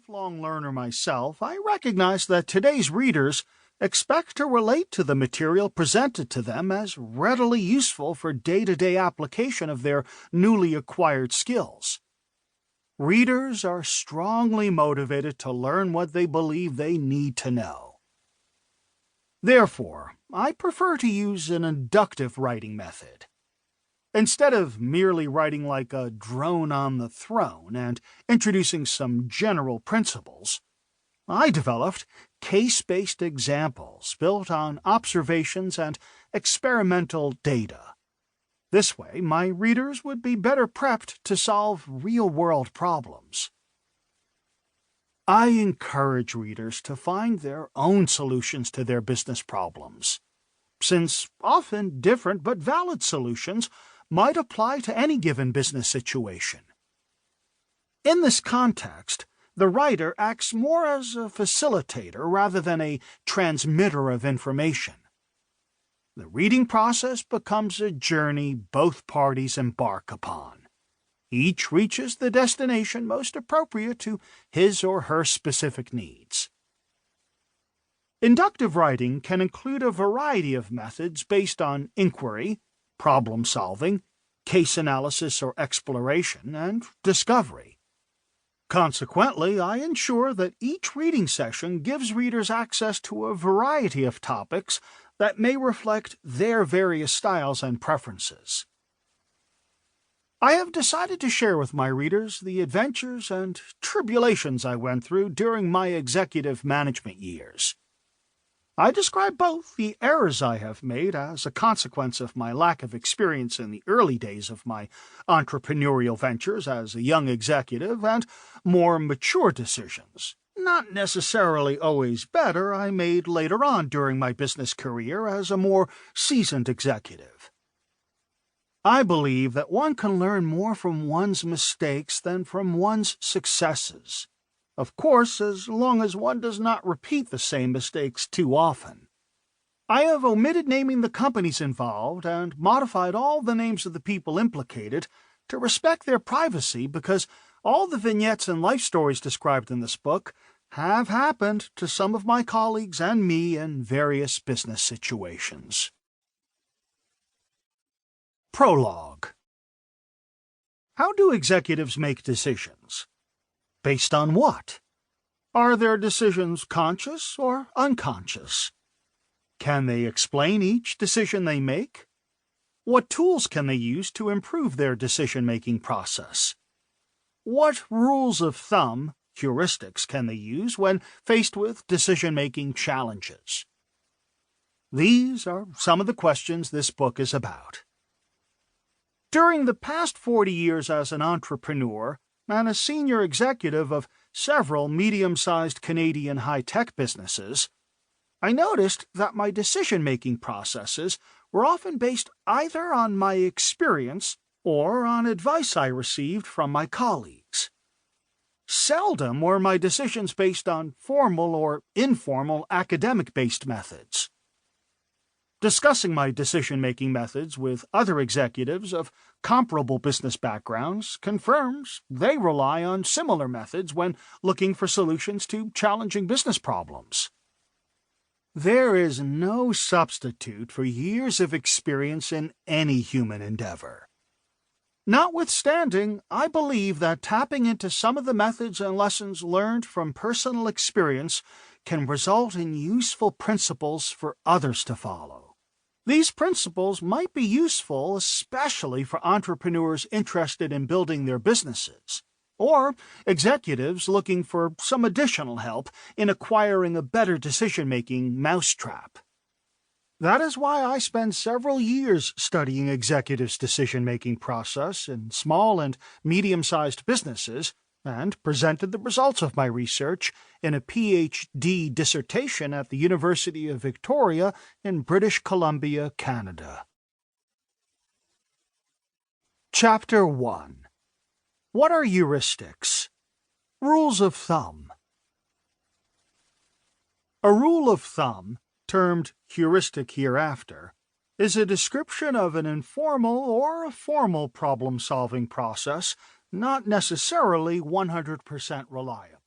lifelong learner myself, I recognize that today's readers expect to relate to the material presented to them as readily useful for day-to-day application of their newly acquired skills. Readers are strongly motivated to learn what they believe they need to know. Therefore, I prefer to use an inductive writing method. Instead of merely writing like a drone on the throne and introducing some general principles, I developed case-based examples built on observations and experimental data. This way, my readers would be better prepped to solve real-world problems. I encourage readers to find their own solutions to their business problems, since often different but valid solutions might apply to any given business situation. In this context, the writer acts more as a facilitator rather than a transmitter of information. The reading process becomes a journey both parties embark upon. Each reaches the destination most appropriate to his or her specific needs. Inductive writing can include a variety of methods based on inquiry, problem-solving, case analysis or exploration, and discovery. Consequently, I ensure that each reading session gives readers access to a variety of topics that may reflect their various styles and preferences. I have decided to share with my readers the adventures and tribulations I went through during my executive management years. I describe both the errors I have made as a consequence of my lack of experience in the early days of my entrepreneurial ventures as a young executive and more mature decisions, not necessarily always better, I made later on during my business career as a more seasoned executive. I believe that one can learn more from one's mistakes than from one's successes. Of course, as long as one does not repeat the same mistakes too often. I have omitted naming the companies involved and modified all the names of the people implicated to respect their privacy because all the vignettes and life stories described in this book have happened to some of my colleagues and me in various business situations. Prologue. How do executives make decisions? Based on what? Are their decisions conscious or unconscious? Can they explain each decision they make? What tools can they use to improve their decision-making process? What rules of thumb, heuristics, can they use when faced with decision-making challenges? These are some of the questions this book is about. During the past 40 years as an entrepreneur, and a senior executive of several medium-sized Canadian high-tech businesses, I noticed that my decision-making processes were often based either on my experience or on advice I received from my colleagues. Seldom were my decisions based on formal or informal academic-based methods. Discussing my decision-making methods with other executives of comparable business backgrounds confirms they rely on similar methods when looking for solutions to challenging business problems. There is no substitute for years of experience in any human endeavor. Notwithstanding, I believe that tapping into some of the methods and lessons learned from personal experience can result in useful principles for others to follow. These principles might be useful especially for entrepreneurs interested in building their businesses, or executives looking for some additional help in acquiring a better decision-making mousetrap. That is why I spend several years studying executives' decision-making process in small and medium-sized businesses and presented the results of my research in a PhD dissertation at the University of Victoria in British Columbia, Canada. Chapter 1. What are heuristics? Rules of thumb. A rule of thumb, termed heuristic hereafter, is a description of an informal or a formal problem-solving process not necessarily 100% reliable.